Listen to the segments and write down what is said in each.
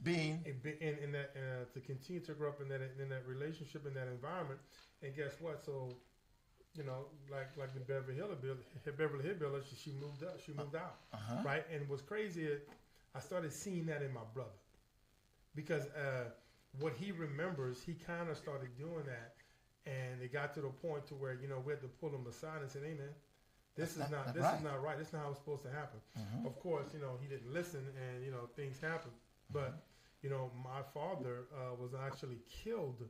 being in that to continue to grow up in that relationship in that environment. And guess what? So like the Beverly Hillbillies, she moved up, she moved out, right? And what's crazy is I started seeing that in my brother because what he remembers, he kind of started doing that, and it got to the point to where we had to pull him aside and say, "Hey man, this is not right. This is not how it's supposed to happen." Of course, he didn't listen, and things happen. But my father was actually killed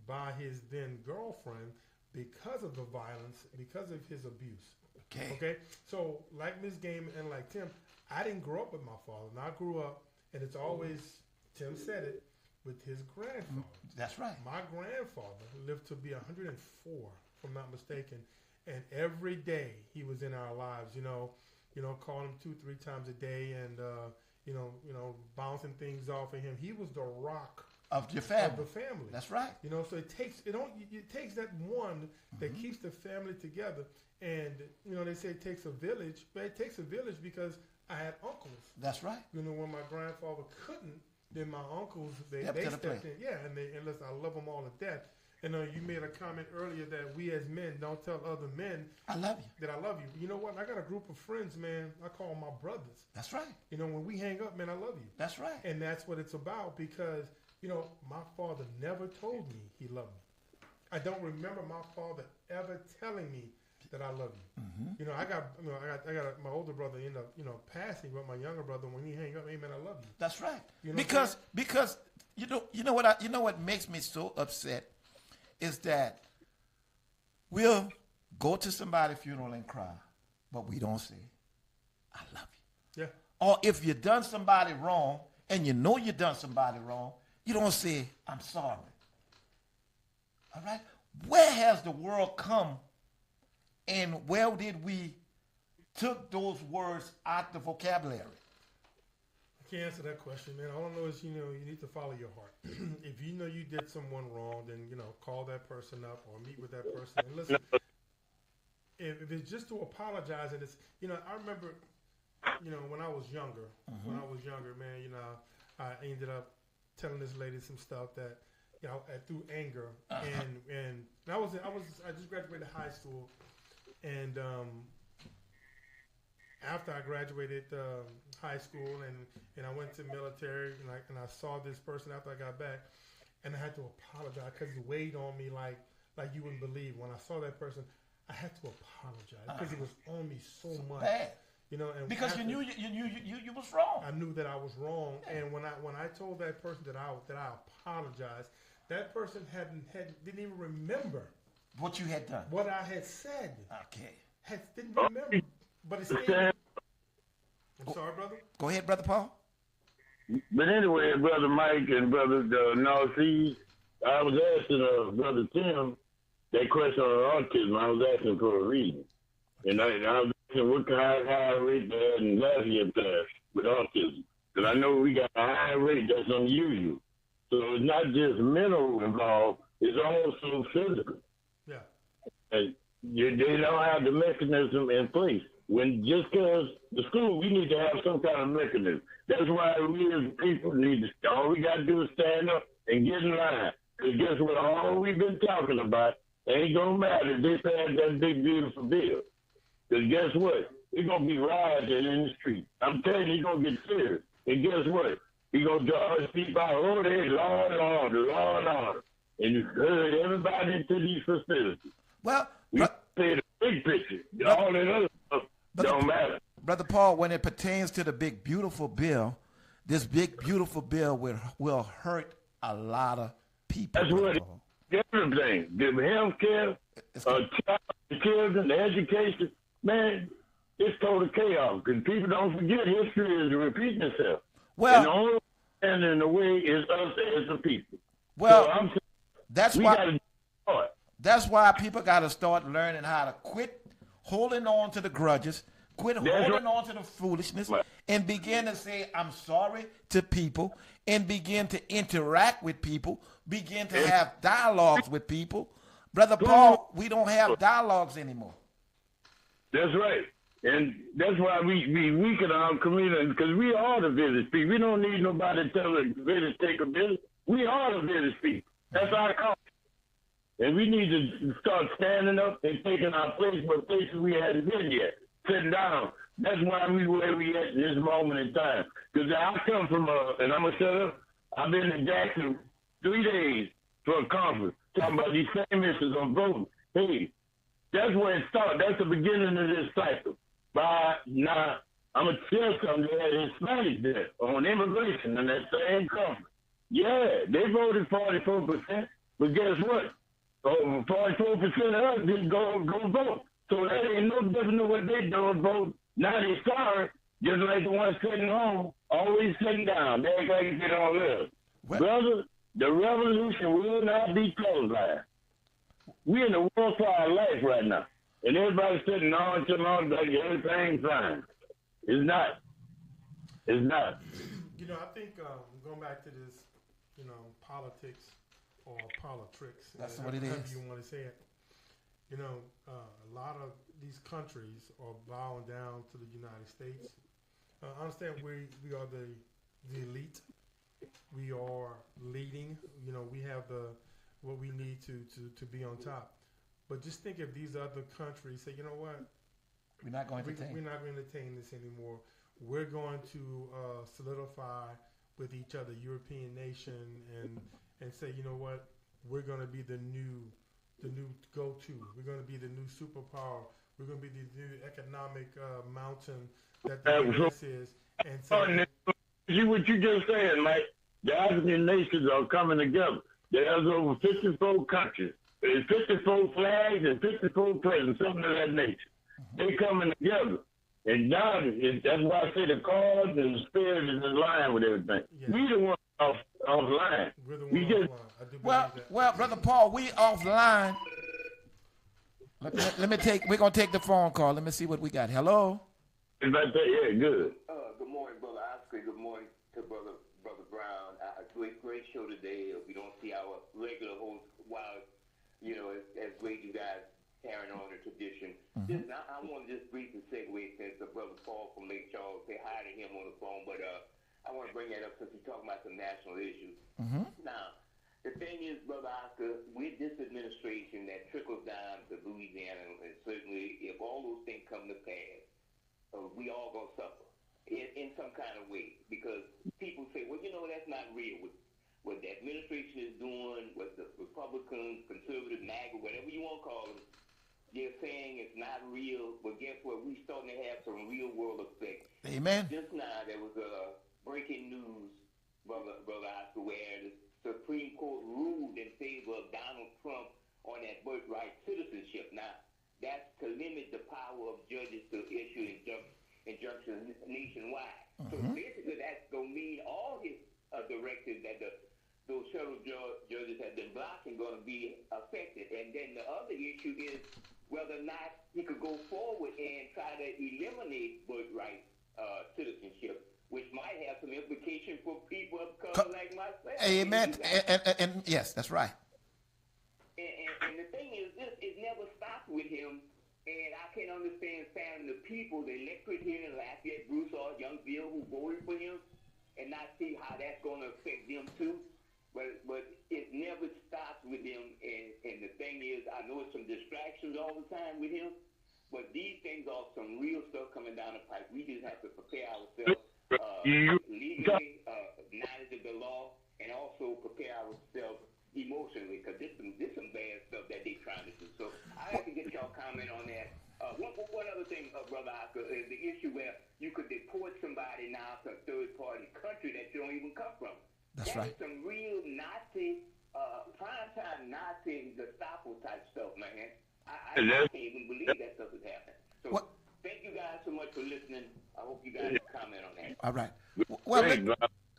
by his then girlfriend because of the violence, because of his abuse. Okay. So like Miss Game and like Tim, I didn't grow up with my father. And I grew up, and it's always, Tim said it, with his grandfather. That's right. My grandfather lived to be 104, if I'm not mistaken. And every day he was in our lives, calling him 2-3 times a day and, bouncing things off of him. He was the rock of your family. Of the family. That's right. So it takes that one that keeps the family together. And they say it takes a village, but it takes a village because I had uncles. That's right. When my grandfather couldn't, then my uncles they stepped in. Yeah, and listen, I love them all to death. And you made a comment earlier that we as men don't tell other men I love you. That I love you. You know what? I got a group of friends, man. I call them my brothers. That's right. When we hang up, man, I love you. That's right. And that's what it's about because my father never told me he loved me. I don't remember my father ever telling me that I love you. I got my older brother ended up passing, but my younger brother, when he hang up, hey man, I love you. That's right. Because what makes me so upset is that we'll go to somebody's funeral and cry, but we don't say, I love you. Yeah. Or if you done somebody wrong and you done somebody wrong, you don't say, I'm sorry. All right? Where has the world come and where did we took those words out the vocabulary? I can't answer that question, man. All I know is, you need to follow your heart. If you know you did someone wrong, then, call that person up or meet with that person. And listen, if it's just to apologize, and it's, I remember, when I was younger, man, I ended up telling this lady some stuff that, through anger, and I just graduated high school, and after I graduated high school and I went to military and I saw this person after I got back, and I had to apologize because it weighed on me like you wouldn't believe. When I saw that person, I had to apologize because it was on me so much. Bad. And because you knew you was wrong. I knew that I was wrong, and when I told that person that I apologized, that person didn't even remember what you had done, what I had said. Okay, didn't remember, but it's. I'm sorry, brother. Go ahead, Brother Paul. But anyway, Brother Mike and Brother Narcisse, I was asking Brother Tim that question on autism. I was asking for a reason, and I was what kind of high rate they had in last year's class with autism? Because I know we got a high rate that's unusual. So it's not just mental involved, it's also physical. Yeah. And they don't have the mechanism in place. When just because the school, we need to have some kind of mechanism. That's why we as people need to, all we got to do is stand up and get in line. Because guess what? All we've been talking about ain't going to matter if they pass that big, beautiful bill. Because guess what? It's going to be rioting in the street. I'm telling you, it's going to get serious. And guess what? He's going to draw his people out. Oh, there's law and order, law and order. And you herd everybody into these facilities. Well, we say the big picture. All that other stuff don't matter. Brother Paul, when it pertains to the big, beautiful bill, this big, beautiful bill will hurt a lot of people. That's what everything. The health care, children, the education, man, it's total chaos. Because people don't forget history is repeating itself. Well, and the only one in the way is us as the people. Well, so I'm saying that's why people got to start learning how to quit holding on to the grudges, quit holding on to the foolishness, and begin to say, I'm sorry to people, and begin to interact with people, begin to have dialogues with people. Brother Paul, we don't have dialogues anymore. That's right. And that's why we weaken our community, because we are the village people. We don't need nobody to tell the village take a village. We are the village people. That's our culture. And we need to start standing up and taking our place, but places we hadn't been yet, sitting down. That's why we where we at this moment in time. Because I come from and I'm going to shut up, I've been in Jackson 3 days for a conference, talking about these same issues on voting. Hey, that's where it started. That's the beginning of this cycle. By now, I'm going to tell something. They had Hispanics there on immigration in that same conference. Yeah, they voted 44%, but guess what? Over 44% of us didn't go vote. So that ain't no different than what they don't vote. Now they sorry, just like the ones sitting home, always sitting down. They act like they don't live. Brother, the revolution will not be clothesline. We're in the war for our life right now. And everybody's sitting on to like everything's fine. It's not. It's not. You know, I think going back to this, politics or politics. That's what it is. However you want to say it. A lot of these countries are bowing down to the United States. I understand we are the elite. We are leading. We have what we need to be on top. But just think if these other countries say, you know what? We're not going to entertain. We're not going to entertain this anymore. We're going to solidify with each other, European nation, and say, you know what? We're going to be the new go-to. We're going to be the new superpower. We're going to be the new economic mountain that the U.S. is. And so, see what you just said, Mike. The African nations are coming together. There's over 54 countries. There's 54 flags and 54 presidents, something of that nature. They coming together. And now, that's why I say the cards and the spirit is in line with everything. Yeah. We the one offline. We're the one offline. Well, Brother Paul, we offline. Let me we're going to take the phone call. Let me see what we got. Hello? Yeah, good. Good morning, Brother Oscar. Good morning to Brother Brown. A great show today. We don't see our regular host while, as great you guys carrying on the tradition. Mm-hmm. I want to just briefly segue since Brother Paul from Lake Charles, say hi to him on the phone, but I want to bring that up since he's talking about some national issues. Mm-hmm. Now, the thing is, Brother Oscar, with this administration that trickles down to Louisiana, and certainly if all those things come to pass, we all going to suffer in some kind of way, because people say, well, that's not real. What the administration is doing, what the Republicans, conservative, MAGA, whatever you want to call them, they're saying it's not real, but guess what? We're starting to have some real-world effects. Amen. Just now, there was breaking news, Brother Oscar, where the Supreme Court ruled in favor of Donald Trump on that birthright citizenship. Now, that's to limit the power of judges to issue injunctions nationwide. Mm-hmm. So basically, that's going to mean all his directives that those federal judges have been blocking going to be affected. And then the other issue is whether or not he could go forward and try to eliminate birthright citizenship, which might have some implication for people of color like myself. Amen. And yes, that's right. And the thing is, it never stopped with him. And I can understand the people, the electorate here in Lafayette, Broussard, Youngsville, who voted for him, and not see how that's going to affect them too. But it never stops with him. And the thing is, I know it's some distractions all the time with him, but these things are some real stuff coming down the pipe. We just have to prepare ourselves legally, knowledge of the law, and also prepare ourselves emotionally, because this some bad stuff that they're trying to do. So I have to get y'all comment on that. One other thing, Brother Oscar, is the issue where you could deport somebody now to a third-party country that you don't even come from. That's right. Some real Nazi, primetime Nazi, Gestapo type stuff, man. I can't even believe that stuff is happening. So thank you guys so much for listening. I hope you guys will comment on that. All right. Well,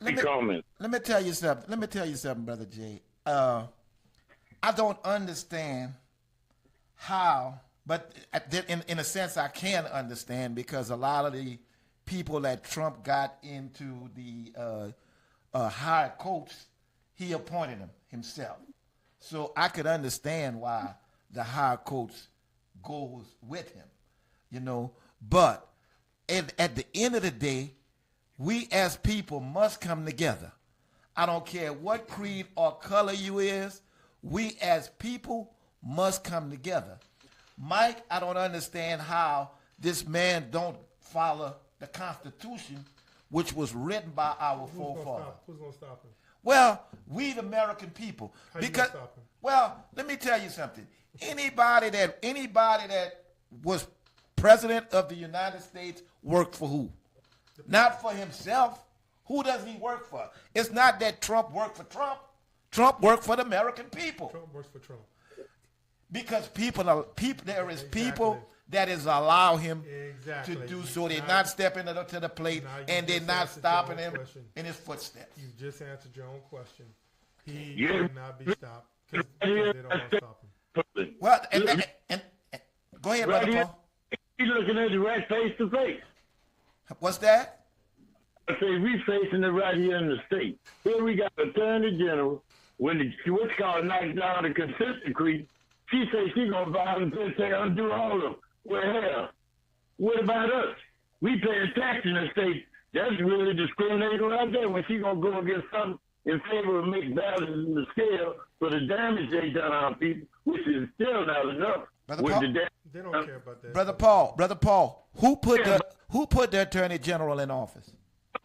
let me tell you something. Brother Jay. I don't understand how, but in a sense I can understand, because a lot of the people that Trump got into the higher courts, he appointed them himself. So I could understand why the higher courts goes with him, But at the end of the day, we as people must come together. I don't care what creed or color you is. We as people must come together. Mike, I don't understand how this man don't follow the Constitution, which was written by our forefathers. Who's gonna stop him? Well, we the American people. How you Because, gonna stop him? well, let me tell you something. Anybody that was president of the United States worked for who? Not for himself. Who does he work for? It's not that Trump worked for Trump. Trump worked for the American people. Trump works for Trump. Because there is Exactly. people that is allow him Exactly. to do so. They're Now- not stepping up to the plate, now you and they're just not answered your stopping own him question. in his footsteps. You just answered your own question. He Yeah. will not be stopped because they don't want to stop him. Well, and go ahead, Right Brother here, Paul. he's looking at it right face to face. What's that? I say we facing it right here in the state. Here we got Attorney General. When what's called knocks down the consent decree, she says she's gonna volunteer and say undo all of them. Well, hell, what about us? We paying tax in the state. That's really discriminating right there. When she gonna go against something in favor of mixed balances in the scale for the damage they done on people, which is still not enough. Brother with Paul? the damage. They don't care about that. Brother Paul, who put the Attorney General in office?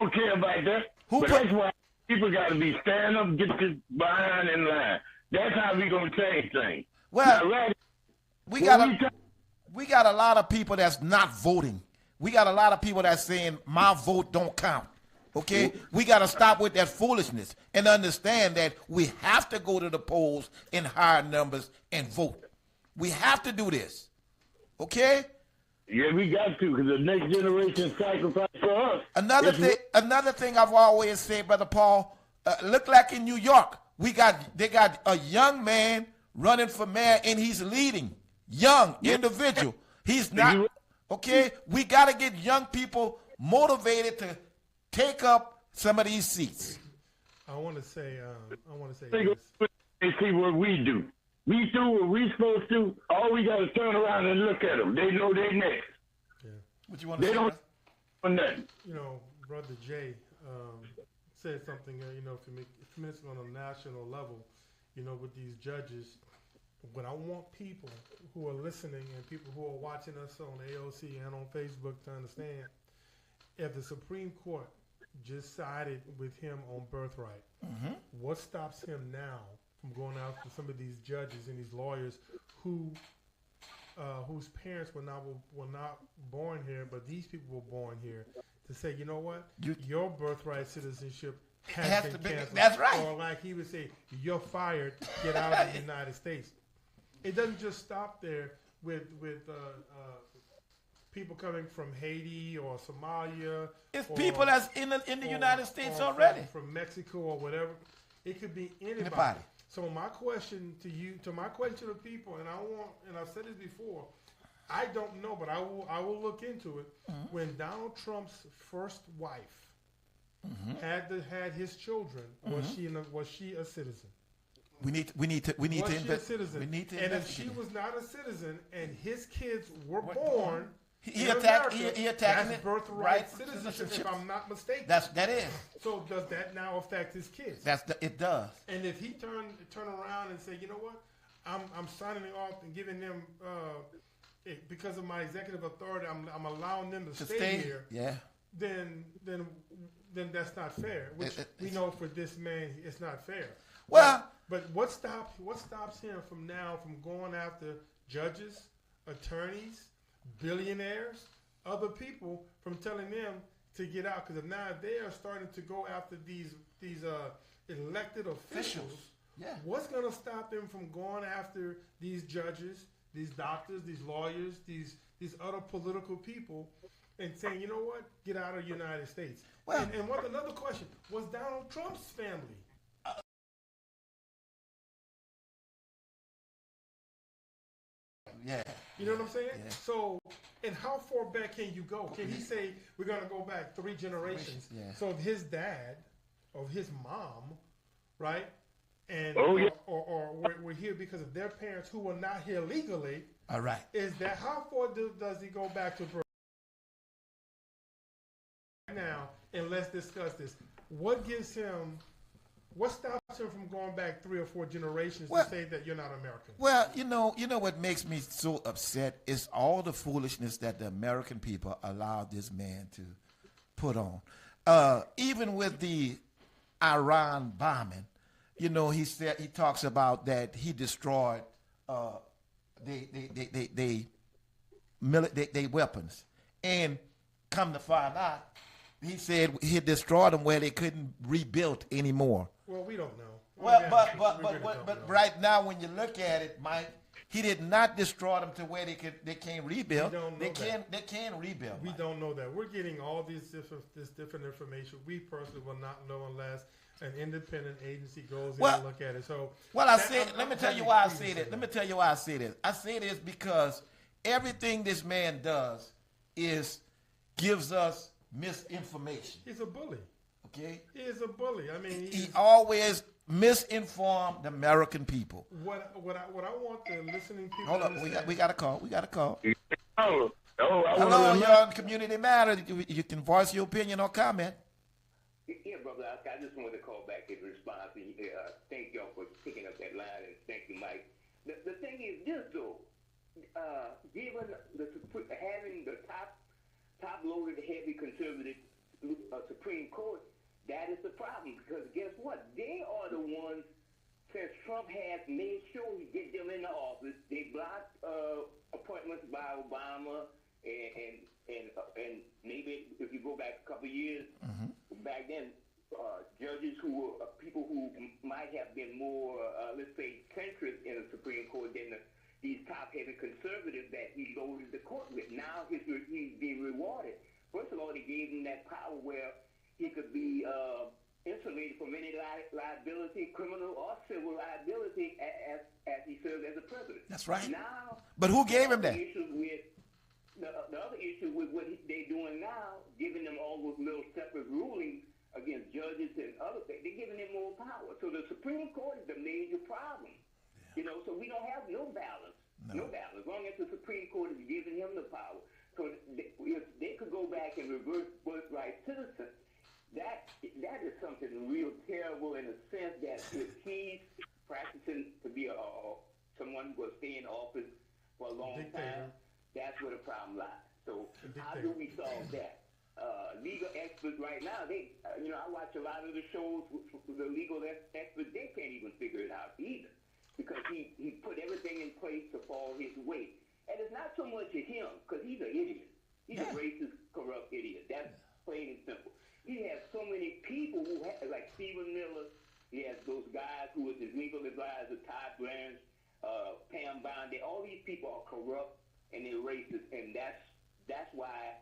Don't care about that. Who But put- that's why people got to be stand up, get this behind in line. That's how we gonna change things. Well, Now, right, we when got a lot of people that's not voting. We got a lot of people that's saying my vote don't count. Okay, we got to stop with that foolishness and understand that we have to go to the polls in higher numbers and vote. We have to do this. Okay. yeah, we got to, because the next generation sacrifice for us. Another It's thing I've always said, Brother Paul, look like in New York, they got a young man running for mayor and he's leading, young individual. He's not, okay? We got to get young people motivated to take up some of these seats. I want to say They this. they see what we do. We do what we supposed to. All we got to turn around and look at them. They know they next. What you want to They say? don't brother? know nothing. You know, Brother Jay said something, a few minutes ago on a national level, with these judges. What I want people who are listening and people who are watching us on AOC and on Facebook to understand, if the Supreme Court just sided with him on birthright, what stops him now from going after some of these judges and these lawyers whose parents were not born here, but these people were born here, to say, you know what, your birthright citizenship has been canceled. That's right. Or like he would say, you're fired, get out of the United States. It doesn't just stop there with people coming from Haiti or Somalia. It's or- people that's in the or- United States or already. from Mexico or whatever. It could be anybody. Anybody. So my question to the people, and I've said this before, I don't know, but I will look into it. When Donald Trump's first wife had his children, was she a citizen? We need to Was she a invest. citizen? We need to and if investigate. she was not a citizen and his kids were born, He in attacked- America, he attacking that's it, birthright right, citizenship, if citizenship. I'm not mistaken. That is. So does that now affect his kids? It does. And if he turn around and say, you know what, I'm signing off and giving them because of my executive authority, I'm allowing them to stay here. Yeah. Then that's not fair. Which we know for this man, it's not fair. Well, but what stops him from going after judges, attorneys, billionaires, other people from telling them to get out? Because now they are starting to go after these elected officials. Yeah. What's going to stop them from going after these judges, these doctors, these lawyers, these other political people, and saying, you know what, get out of the United States? Well- and another question, was Donald Trump's family? Yeah. You know what I'm saying? Yeah. So, and how far back can you go? Can he say we're going to go back 3 generations? Yeah. So of his dad, of his mom, right? And Oh, yeah. or we're here because of their parents who were not here legally. All right. Is that how far does he go back to birth? and let's discuss this. What gives him? What stops him from going back 3 or 4 generations Well- to say that you're not American? Well, you know what makes me so upset is all the foolishness that the American people allowed this man to put on. Even with the Iran bombing, you know, he talks about that he destroyed they weapons, and come to find out, he said he destroyed them where they couldn't rebuild anymore. Well, we don't know. Well, Yeah, but we but really but, don't but, know. but right now, when you look at it, Mike, he did not destroy them to where they can't rebuild. We don't know They can rebuild. We Mike. don't know that. We're getting all this different information. We personally will not know unless an independent agency goes in Well- and look at it. So, Well, I that- said. Let me tell you why I say that. Let me tell you why I say this. I say this because everything this man does gives us misinformation. He's a bully. Okay, He is a bully. I mean, he always misinformed the American people. what I want the listening people. Hold to up, understand- we got a call. Oh, I Hello, want you're on Community Matter. You can voice your opinion or comment. Yeah, brother, I just wanted to call back in response. And, thank y'all for picking up that line, and thank you, Mike. The thing is this, though. Given having the top-loaded, heavy conservative Supreme Court, that is the problem. Because guess what? They are the ones, since Trump has made sure he get them in the office, they blocked appointments by Obama, and maybe if you go back a couple of years, back then, judges who were people who might have been more, let's say, centrist in the Supreme Court than these top-heavy conservatives that he loaded the court with. Now he's being rewarded. First of all, they gave him that power where he could be insulated from any liability, criminal or civil liability, as he served as a president. That's right. Now, But who gave him the that? issue with the other issue with what they're doing now, giving them all those little separate rulings against judges and other things, they're giving them more power. So the Supreme Court is the major problem. You know, so we don't have no balance. No balance. As long as the Supreme Court is giving him the power. So if they could go back and reverse birthright citizens, that is something real terrible in a sense that if he's practicing to be someone who will stay in office for a long time, that's where the problem lies. So how do we solve that? Legal experts right now, I watch a lot of the shows with the legal experts, they can't even figure it out either. Because he put everything in place to fall his way. And it's not so much of him, because he's an idiot. He's a racist, corrupt idiot. That's plain and simple. He has so many people who like Stephen Miller. He has those guys who was his legal advisor, Todd Blanche, Pam Bondi. All these people are corrupt and they're racist, and that's why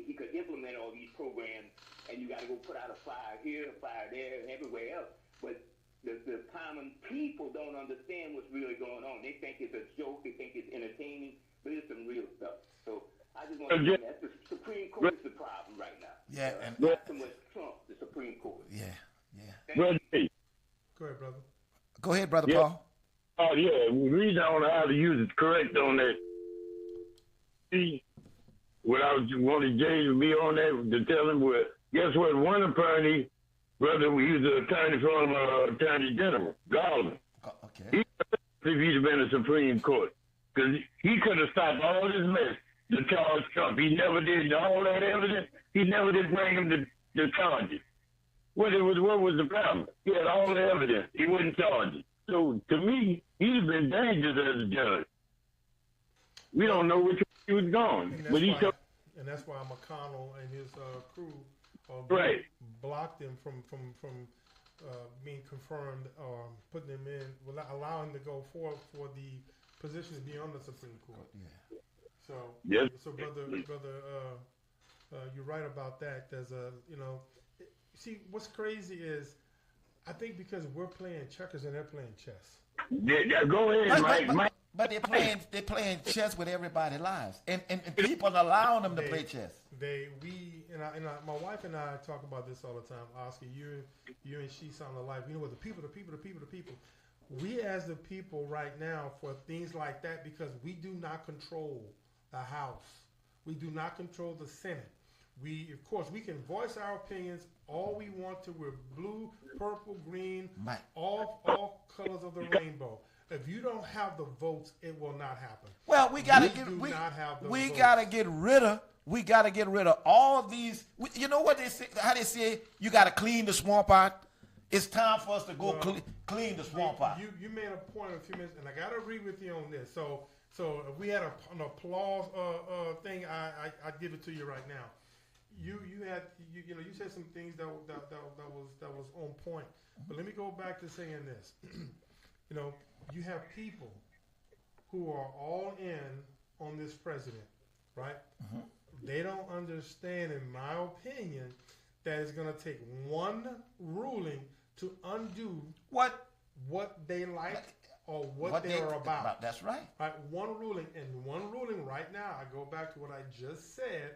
he could implement all these programs. And you got to go put out a fire here, a fire there, and everywhere else. But the common people don't understand what's really going on. They think it's a joke. They think it's entertaining, but it's some real stuff. So I just want to say that the Supreme Court is the problem right now. Yeah, and Not so much Trump, the Supreme Court. yeah. Brother, Go ahead, brother. Go ahead, Brother Yeah. Paul. oh yeah, the reason I don't know how to use it correct on that. See, what I wanted Jay to be on there to tell him was, guess what? One attorney, brother, he was an attorney from Attorney General, Garland. Okay. If he'd been a Supreme Court, because he could have stopped all this mess to charge Trump. He never did all that evidence. He never did bring him to charges. What was the problem? He had all the evidence. He wouldn't charge it. So to me, he's been dangerous as a judge. We don't know which way he was going, but he took. And that's why McConnell and his crew Right. blocked him from being confirmed or putting him in, allowing him to go forward for the position to be on the Supreme Court. Yeah. So, Yes. so brother, you're right about that. There's see, what's crazy is, I think because we're playing checkers and they're playing chess. Yeah, go ahead, Mike. But they're playing chess with everybody's lives, and people allowing them to play chess. My wife and I talk about this all the time. Oscar, you and she sound alike. You know what? The people. We as the people right now for things like that, because we do not control the House. We do not control the Senate. of course, we can voice our opinions all we want to. We're blue, purple, green, Mike. all colors of the rainbow. If you don't have the votes, it will not happen. Well, we gotta get rid of all these. You know what they say? How they say you gotta clean the swamp out. It's time for us to go clean the swamp out. You made a point a few minutes, and I gotta agree with you on this. So if we had an applause thing, I'd give it to you right now. You said some things that was on point. But let me go back to saying this. You have people who are all in on this president, right? Mm-hmm. They don't understand, in my opinion, that it's going to take one ruling to undo what they like or what they are about. That's right. Right? One ruling, and one ruling right now, I go back to what I just said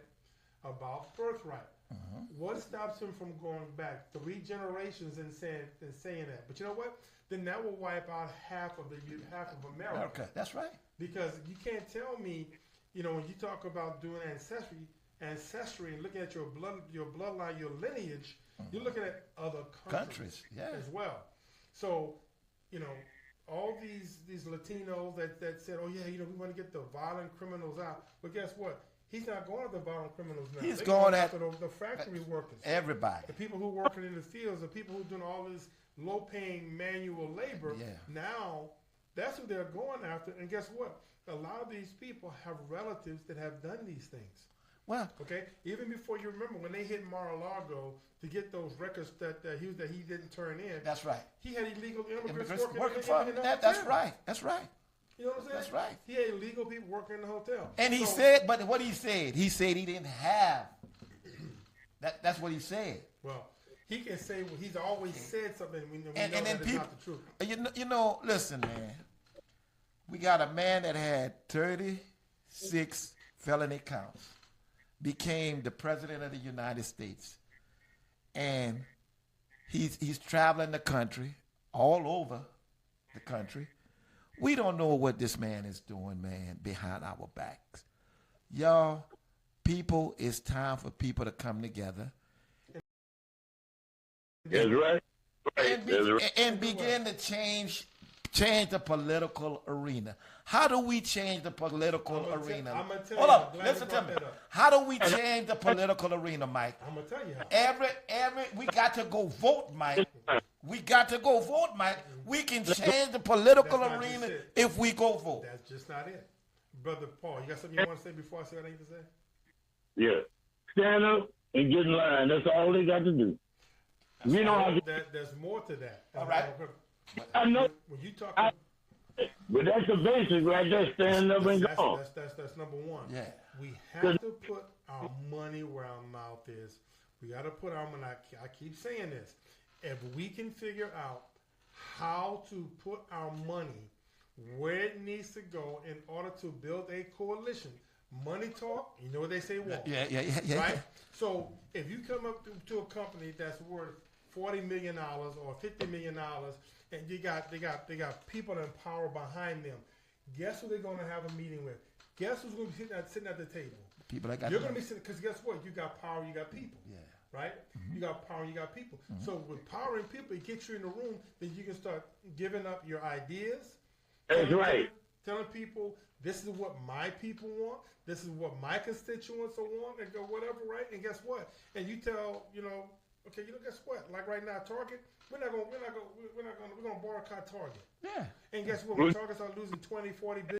about birthright. Mm-hmm. What stops him from going back 3 generations and saying that? But you know what? Then that will wipe out half of America. Okay, that's right. Because you can't tell me, when you talk about doing ancestry and looking at your bloodline, your lineage, you're looking at other countries as well. So, all these Latinos that said, oh yeah, we want to get the violent criminals out. But guess what? He's not going after the violent criminals now. He's going after the factory workers. Everybody. The people who are working in the fields, the people who are doing all this low-paying manual labor. Yeah. Now, that's who they're going after. And guess what? A lot of these people have relatives that have done these things. Well, okay. Even before, you remember when they hit Mar-a-Lago to get those records that he didn't turn in. That's right. He had illegal immigrants working for him. That's right. That's right. You know what I'm saying? That's right. He had illegal people working in the hotel. And he said, but what he said he didn't have. That's what he said. Well, he can say he's always said something when we know and that then it's people, not the truth. Listen, man. We got a man that had 36 felony counts, became the president of the United States, and he's traveling the country, all over the country. We don't know what this man is doing, man, behind our backs. Y'all, people, it's time for people to come together. That's right. And begin to change the political arena. How do we change the political arena? Hold up, listen to me. How do we change the political arena, Mike? I'm gonna tell you how. We got to go vote, Mike. We got to go vote, Mike. We can change the political arena if we go vote. That's just not it. Brother Paul, you got something you want to say before I say what I need to say? Yeah. Stand up and get in line. That's all they got to do. There's more to that. All right. I know. When you talk but that's the basic right there, stand up and go. That's number one. Yeah. We have to put our money where our mouth is. We got to put our money. I keep saying this. If we can figure out how to put our money where it needs to go in order to build a coalition, money talk, you know what they say, walk. Yeah. Right? So if you come up to a company that's worth $40 million or $50 million, and they got people in power behind them, guess who they're going to have a meeting with? Guess who's going to be sitting at the table? People that got You're going to be sitting, because guess what? You got power, you got people. Yeah. Right? Mm-hmm. You got power, you got people. Mm-hmm. So with power and people, it gets you in the room, then you can start giving up your ideas. That's right. Telling people, this is what my people want. This is what my constituents want, and go whatever, right? And guess what? And you tell, okay, guess what? Like right now, Target, we're gonna boycott Target. Yeah. And guess what? When Target start losing 20, 40 billion.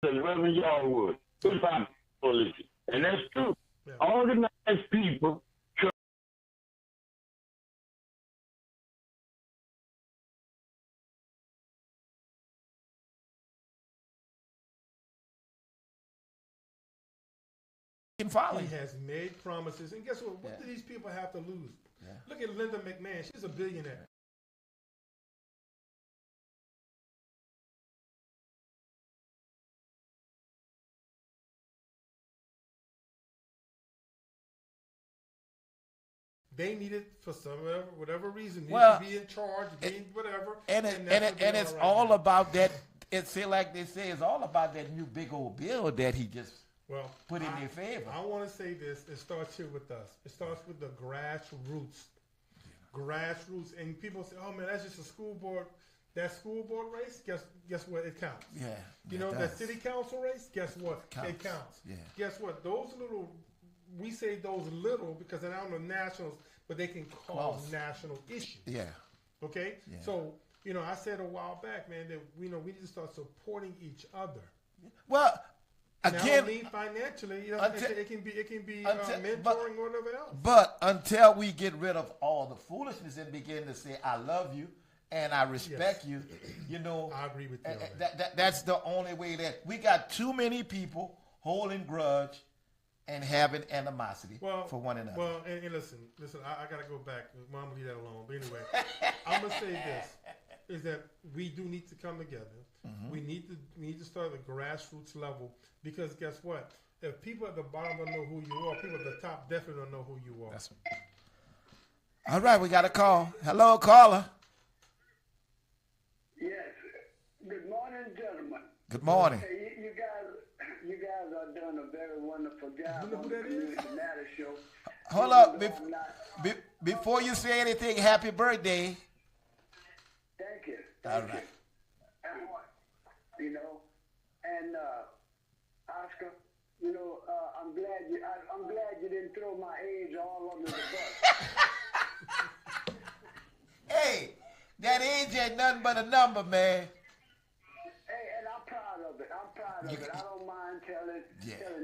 The Reverend Yarwood, and that's true. Yeah. Organized people can follow. He has made promises, and guess what? What do these people have to lose? Yeah. Look at Linda McMahon; she's a billionaire. they needed for whatever reason Well, to be in charge, be whatever. And it's all about that. It's like they say, it's all about that new big old bill that he just put in their favor. I want to say this. It starts here with us. It starts with the grassroots. Grassroots, and people say, "Oh man, that's just a school board." That school board race, guess what? It counts. Yeah. You know that city council race, guess what? It counts. Yeah. Guess what? Those little, we say those little because they're not on the nationals, but they can cause national issues. Yeah. Okay. Yeah. So I said a while back, man, that we need to start supporting each other. Well, Now, again, I mean financially, it can be mentoring or whatever else. But until we get rid of all the foolishness and begin to say, "I love you and I respect you," I agree with you. That's the only way. That we got too many people holding grudge and having animosity for one another. Well, and listen, I got to go back. Well, I'm going to leave that alone. But anyway, I'm going to say this, is that we do need to come together. Mm-hmm. We need to start at the grassroots level, because guess what? If people at the bottom don't know who you are, people at the top definitely don't know who you are. All right, we got a call. Hello, caller. Yes. Good morning, gentlemen. Good morning. Hey, you guys are doing a very wonderful job on the Community Matters show. Hold up. Before you say anything, happy birthday. Thank you. All right. And Oscar, I'm glad you didn't throw my age all under the bus. Hey, that age ain't nothing but a number, man. Hey, and I'm proud of it. I don't mind telling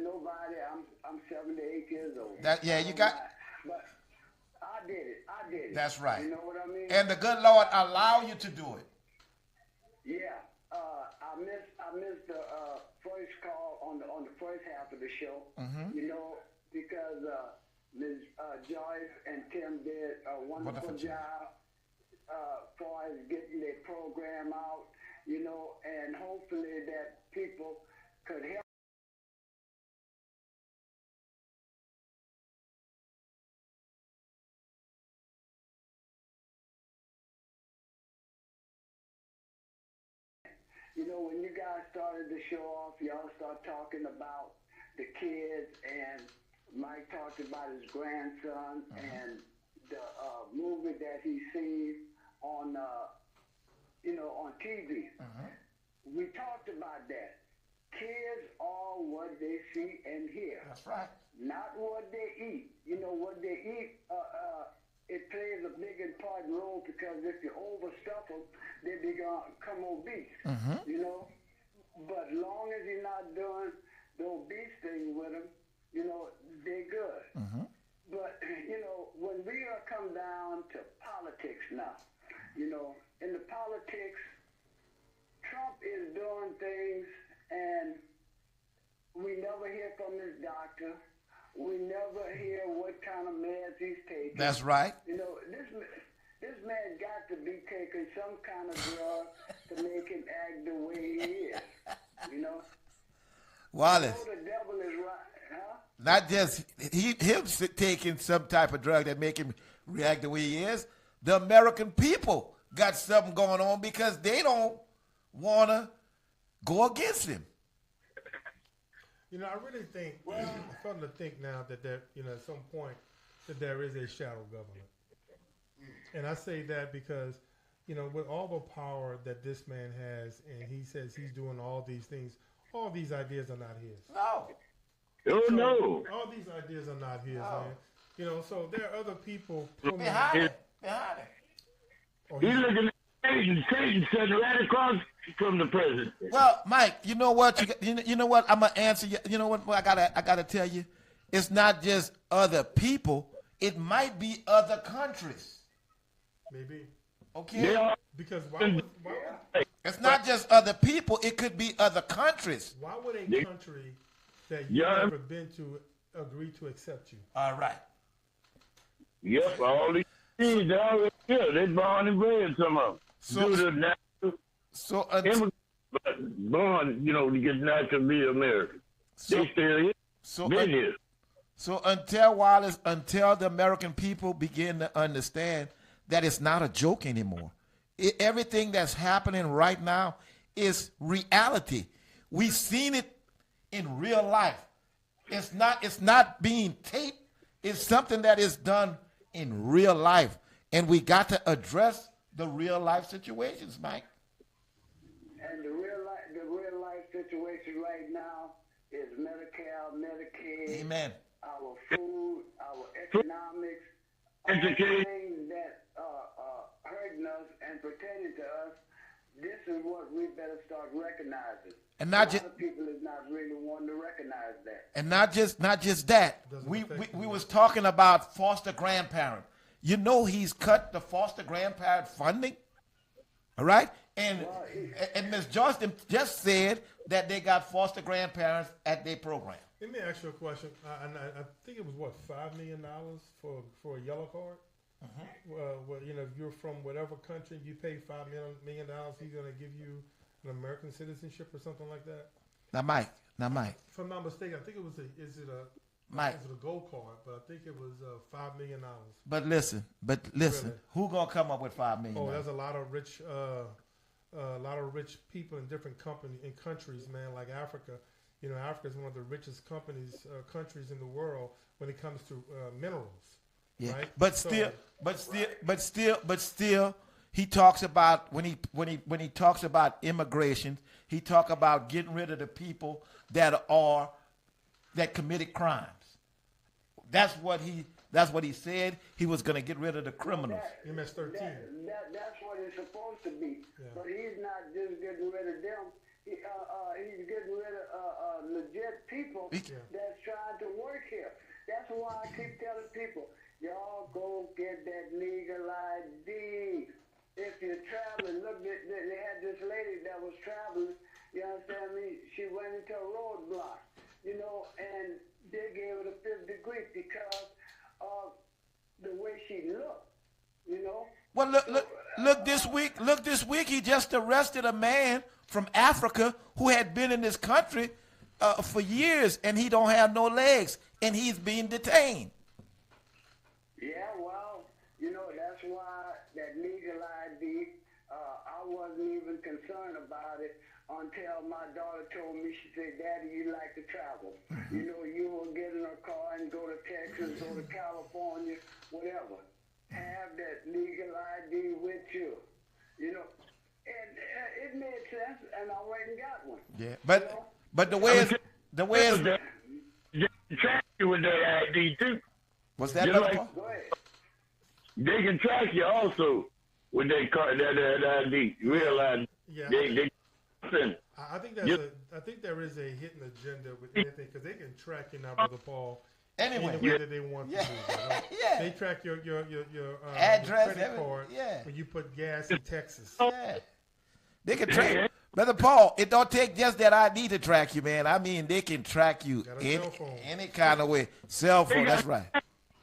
nobody I'm 78 years old. But I did it. That's right. You know what I mean? And the good Lord allow you to do it. Yeah. I missed the first call on the first half of the show. Mm-hmm. Because Ms. Joyce and Tim did a wonderful job far as getting their program out, and hopefully that people could help. When you guys started the show off, y'all start talking about the kids, and Mike talked about his grandson and the movie that he seen on, on TV. We talked about that. Kids are what they see and hear. That's right. Not what they eat. What they eat, it plays a big and important role, because if you overstuff them, they become obese. But long as you're not doing the obese thing with them, they're good. But, when we come down to politics now, in the politics, Trump is doing things, and we never hear from his doctor. We never hear what kind of meds he's taking. That's right. This man got to be taking some kind of drug to make him act the way he is. Wallace. The devil is right, huh? Not just him taking some type of drug that make him react the way he is. The American people got something going on, because they don't want to go against him. I really think, I'm starting to think now that there, at some point, that there is a shadow government. And I say that because, with all the power that this man has, and he says he's doing all these things, all these ideas are not his. No. Oh, no. All these ideas are not his, man. So there are other people Behind it. He's looking at Satan sitting right across from the president. Well, Mike, you know what? You know what? I'm gonna answer you. You know what? I gotta tell you, it's not just other people. It might be other countries. Maybe. Okay. Yeah. Because why would It's not just other people. It could be other countries. why would a country that you've never been to agree to accept you? All right. Yep, all these things, they're already here. They're born and bred, some of them. So- Due to natural immigrants, born, to get natural be American. They still here. So Been here. So until Wallace, until the American people begin to understand that it's not a joke anymore, everything that's happening right now is reality. We've seen it in real life. It's not being taped. It's something that is done in real life, and we got to address the real life situations, Mike. And the real life situation right now is Medicare, Medicaid, Amen. our food, our economics, all the Education. things that are hurting us and pertaining to us. This is what we better start recognizing. And A not lot just of people is not really wanting to recognize that. and not just that. Doesn't We affect you. was talking about foster grandparent. You know he's cut the foster grandparent funding. All right? And Ms. Johnston just said that they got foster grandparents at their program. Let me ask you a question. I think it was what, $5 million for a yellow card. Well, if you're from whatever country, you pay $5 million, he's gonna give you an American citizenship or something like that. Now, Mike. If I'm not mistaken, I think it was is it Mike. a gold card, but I think it was $5 million. But listen, Really? who gonna come up with $5 million? Oh, there's a lot of rich people in different countries, man, like Africa. You know, Africa is one of the richest countries in the world when it comes to minerals. Yeah, Right? but still, he talks about when he talks about immigration, he talk about getting rid of the people that committed crimes. That's what he said. He was going to get rid of the criminals. MS-13. That's what it's supposed to be. Yeah. But he's not just getting rid of them. He's getting rid of legit people that's trying to work here. That's why I keep telling people, y'all go get that legal ID. If you're traveling, look, they had this lady that was traveling, you understand me? She went into a roadblock, and they gave her the 5th degree because of the way she looked, Well, look this week. He just arrested a man from Africa who had been in this country for years, and he don't have no legs, and he's being detained. Yeah, well, that's why that legal ID, I wasn't even concerned about it until my daughter told me, she said, Daddy, you like to travel. You will get in a car and go to Texas, go to California, whatever. Have that legal ID with you, and it made sense, and I went and got one. Yeah, but the way it's They can track you with that ID too. what's that? Just Brother like- Paul? Go ahead. They can track you also with that ID, real ID. Yeah. I think I think there is a hidden agenda with anything because they can track you now, Brother Paul. Anyway. Any way that they want to do. Yeah. They track your Address, credit everything. card Yeah. when you put gas in Texas. Yeah. They can track. Brother Paul, it don't take just that ID to track you, man. I mean, they can track you Got a cell phone. any kind of way. Cell phone, that's right.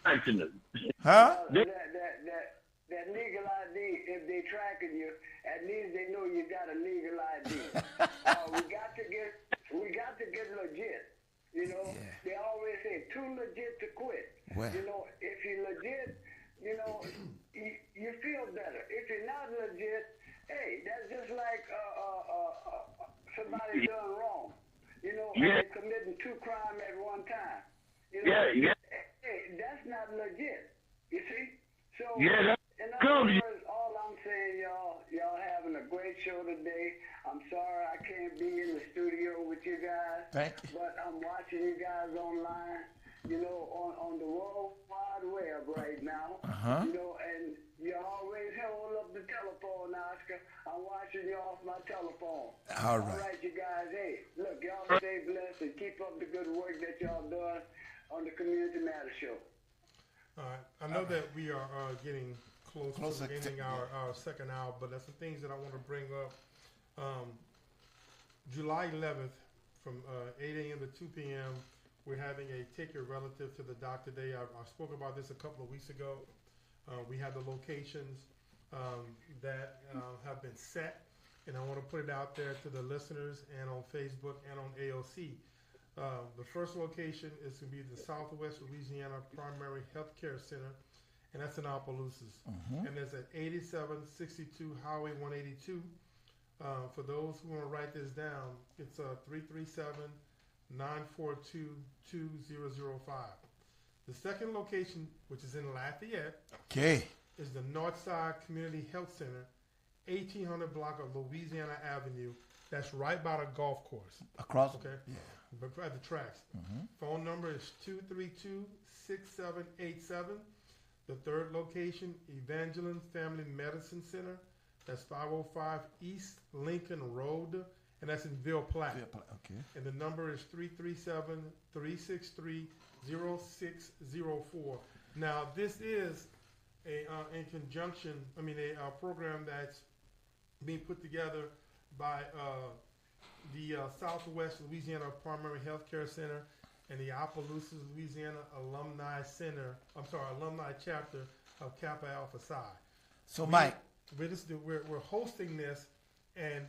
Accident. Huh? That legal ID, if they tracking you, at least they know you got a legal ID. We got to get legit. They always say too legit to quit. Well. If you're legit, you feel better. If you're not legit, hey, that's just like somebody done wrong. And they're committing 2 crimes at one time. Yeah. Hey, that's not legit. You see? So, Yeah, that's in cool. other words, all I'm saying, y'all having a great show today. I'm sorry I can't be in the studio with you guys. Thank you. But I'm watching you guys online, on the World Wide Web right now. Uh-huh. And you always hold up the telephone, Oscar. I'm watching you off my telephone. All All right. right, you guys. Hey, look, y'all stay blessed and keep up the good work that y'all doing on the Community Matter Show. All right. I know that we are getting closer Closer to ending to- our second hour, but there's some things that I want to bring up. July 11th from 8 a.m. to 2 p.m., we're having a Take Your Relative to the Doctor Day. I spoke about this a couple of weeks ago. We have the locations that have been set, and I want to put it out there to the listeners and on Facebook and on AOC. The first location is going to be the Southwest Louisiana Primary Health Care Center, and that's in Opelousas. And it's at 8762 Highway 182. For those who want to write this down, it's 337-942-2005. The second location, which is in Lafayette, Okay. is the Northside Community Health Center, 1800 block of Louisiana Avenue. That's right by the golf course. Across. Okay. Yeah. But at the tracks. Phone number is 232-6787. The third location, Evangeline Family Medicine Center. That's 505 East Lincoln Road, and that's in Ville Platte. Okay. And the number is 337-363-0604. Now, this is a in conjunction, a program that's being put together by the Southwest Louisiana Primary Health Care Center and the Opelousas, Louisiana Alumni Chapter of Kappa Alpha Psi. So, Mike. We're hosting this, and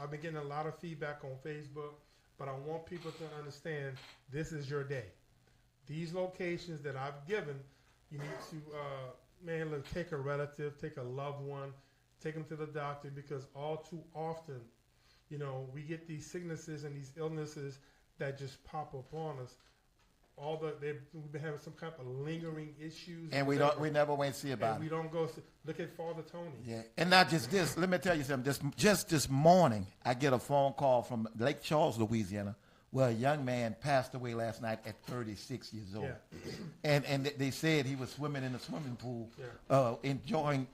I've been getting a lot of feedback on Facebook, but I want people to understand this is your day. These locations that I've given, you need to, take a relative, take a loved one, take them to the doctor, because all too often, we get these sicknesses and these illnesses that just pop up on us. We've been having some kind of lingering issues, And we never went to see about and it. we don't go look at Father Tony. Yeah, and not just this. Let me tell you something. Just this morning, I get a phone call from Lake Charles, Louisiana, where a young man passed away last night at 36 years old. Yeah. And they said he was swimming in a swimming pool, Yeah.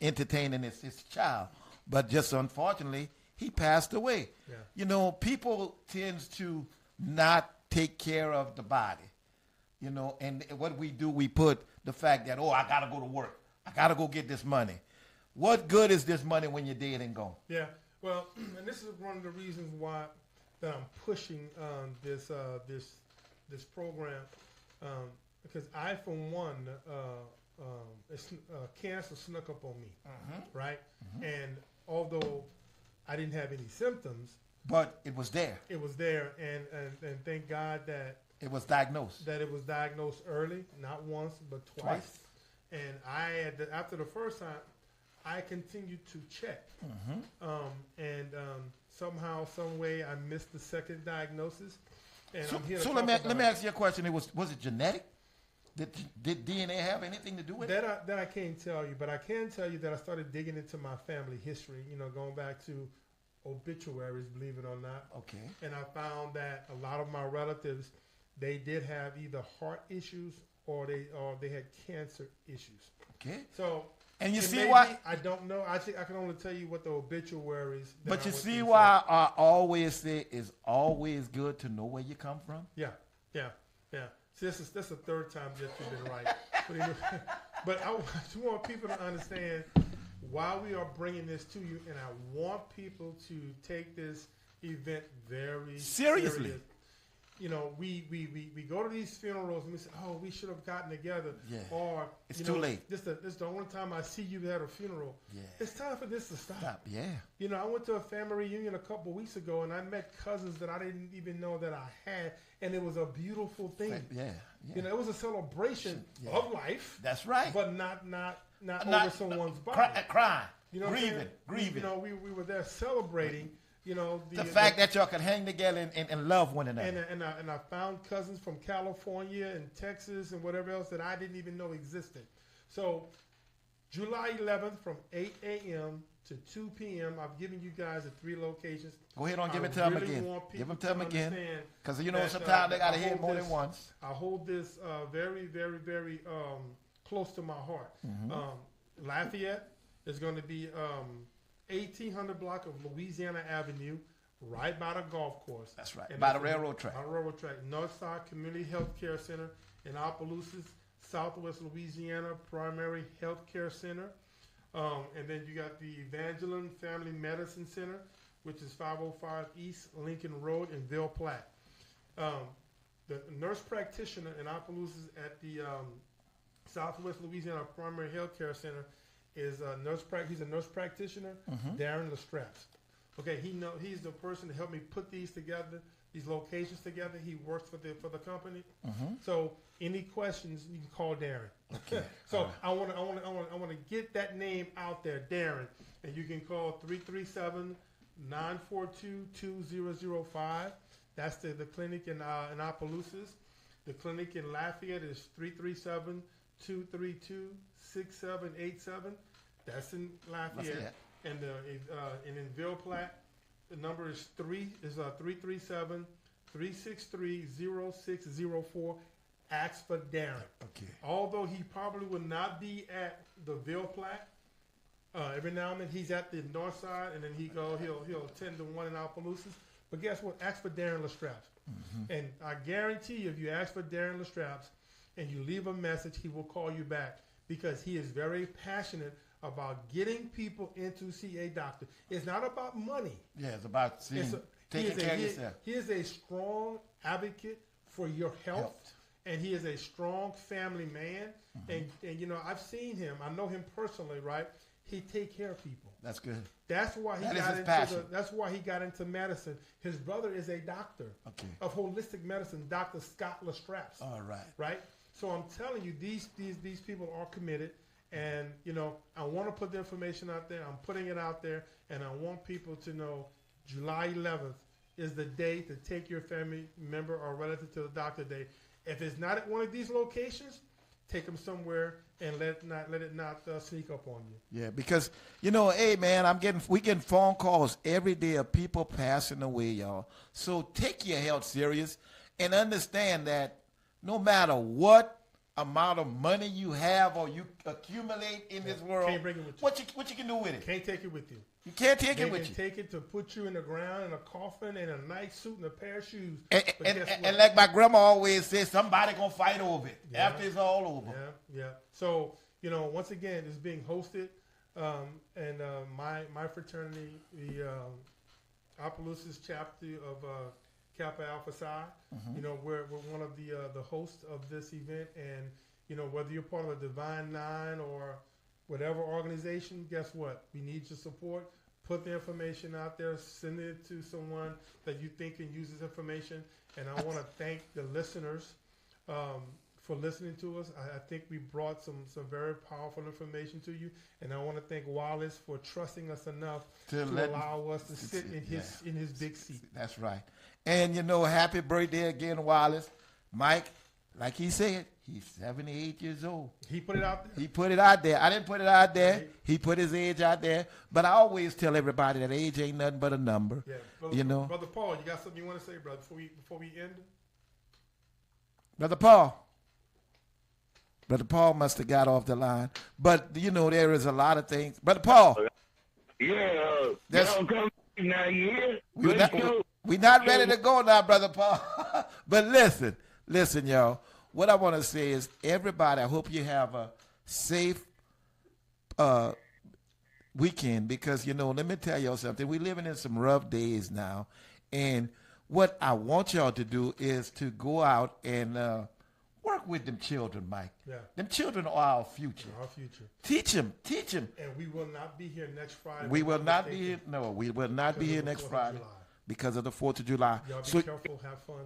entertaining his child. But just unfortunately, he passed away. Yeah. People tends to not take care of the body. And what we do, we put the fact that, I got to go to work. I got to go get this money. What good is this money when you're dead and gone? Yeah. Well, and this is one of the reasons why that I'm pushing this program, because I, for one, cancer snuck up on me, right? And although I didn't have any symptoms, But it was there. it was there, and thank God that It was diagnosed. it was diagnosed early, not once but twice. And after the first time, I continued to check, somehow, some way, I missed the second diagnosis. And I'm here to So talk let me ask you a question. Was it genetic? Did DNA have anything to do with it? That I can't tell you, but I can tell you that I started digging into my family history. Going back to obituaries, believe it or not. Okay. And I found that a lot of my relatives, they did have either heart issues or they had cancer issues. Okay. So, and you it see may why? be, I don't know. I think I can only tell you what the obituaries. that But I you went see through why I always say it's always good to know where you come from. Yeah. See, this is the third time that you've been right. But I just want people to understand why we are bringing this to you, and I want people to take this event very Seriously. serious. We go to these funerals and we say, we should have gotten together. Yeah. Or It's too late. This is the only time I see you at a funeral. Yeah. It's time for this to stop. Stop. Yeah. I went to a family reunion a couple weeks ago, and I met cousins that I didn't even know that I had, and it was a beautiful thing. Yeah. It was a celebration Yeah. of life. That's right. But not over someone's body. Crying. You know what I'm saying? Grieving. We were there celebrating. The fact that y'all can hang together and love one another. And I found cousins from California and Texas and whatever else that I didn't even know existed. So July 11th from 8 a.m. to 2 p.m. I've given you guys the 3 locations. Go ahead and give it to them again. Give them to them again. Because sometimes they got to hear more than once. I hold this very, very, very close to my heart. Lafayette is going to be 1800 block of Louisiana Avenue, right by the golf course. That's right. And By it's the railroad track. By the railroad track. Northside Community Health Care Center in Opelousas, Southwest Louisiana Primary Health Care Center. And then you got the Evangeline Family Medicine Center, which is 505 East Lincoln Road in Ville Platte. The nurse practitioner in Opelousas at the Southwest Louisiana Primary Health Care Center is he's a nurse practitioner, Darren Lestraps. Okay, he's the person to help me put these together. these locations together. He works for the company. So any questions, you can call Darren. Okay. So I want to get that name out there, Darren, and you can call 337-942-2005. That's the clinic in Opelousas. The clinic in Lafayette is 337-232-6787. That's in Lafayette. And in Ville Platte, the number is 337-363-0604. Ask for Darren. Okay. Although he probably will not be at the Ville Platte, every now and then he's at the north side, and then he'll attend the one in Opelousas. But guess what? Ask for Darren Lestraps. And I guarantee you, if you ask for Darren Lestraps and you leave a message, he will call you back, because he is very passionate about getting people in to see a doctor. It's not about money. Yeah, it's about taking care of yourself. He is a strong advocate for your health. And he is a strong family man. And you know, I've seen him. I know him personally, right? He take care of people. That's good. That's why he that's why he got into medicine. His brother is a doctor of holistic medicine, Dr. Scott Lestraps. All right. Right? So I'm telling you, these people are committed. And, you know, I want to put the information out there. I'm putting it out there. And I want people to know July 11th is the day to take your family member or relative to the doctor day. If it's not at one of these locations, take them somewhere and let it not sneak up on you. Yeah, because, you know, hey, man, we getting phone calls every day of people passing away, y'all. So take your health serious and understand that no matter what amount of money you have or you accumulate in this world, can't bring it with you. What you can do with it? Can't take it with you. You can't take it with you. They can take it to put you in the ground in a coffin and a nice suit and a pair of shoes. And like my grandma always says, somebody gonna fight over it after it's all over. Yeah. So, you know, once again, it's being hosted, and my fraternity, the Opelousas chapter of Kappa Alpha Psi. You know, we're one of the hosts of this event, and you know, whether you're part of the Divine Nine or whatever organization, guess what? We need your support. Put the information out there. Send it to someone that you think can use this information. And I want to thank the listeners for listening to us. I think we brought some very powerful information to you. And I want to thank Wallace for trusting us enough to allow us to sit in his big seat. That's right. And, you know, happy birthday again, Wallace. Mike, like he said, he's 78 years old. He put it out there. He put it out there. I didn't put it out there. Right. He put his age out there. But I always tell everybody that age ain't nothing but a number. Yeah. Brother Paul, you got something you want to say, brother, before we end? Brother Paul must have got off the line. But, you know, there is a lot of things. Brother Paul. Yeah. Y'all come now, We're not ready to go now, Brother Paul. But listen, y'all. What I want to say is, everybody, I hope you have a safe weekend, because, you know, let me tell y'all something. We're living in some rough days now. And what I want y'all to do is to go out and work with them children, Mike. Yeah. Them children are our future. Our future. Teach them. And we will not be here next Friday. We will not be here. No, we will not be here next Friday because of the 4th of July. Y'all be careful. Have fun.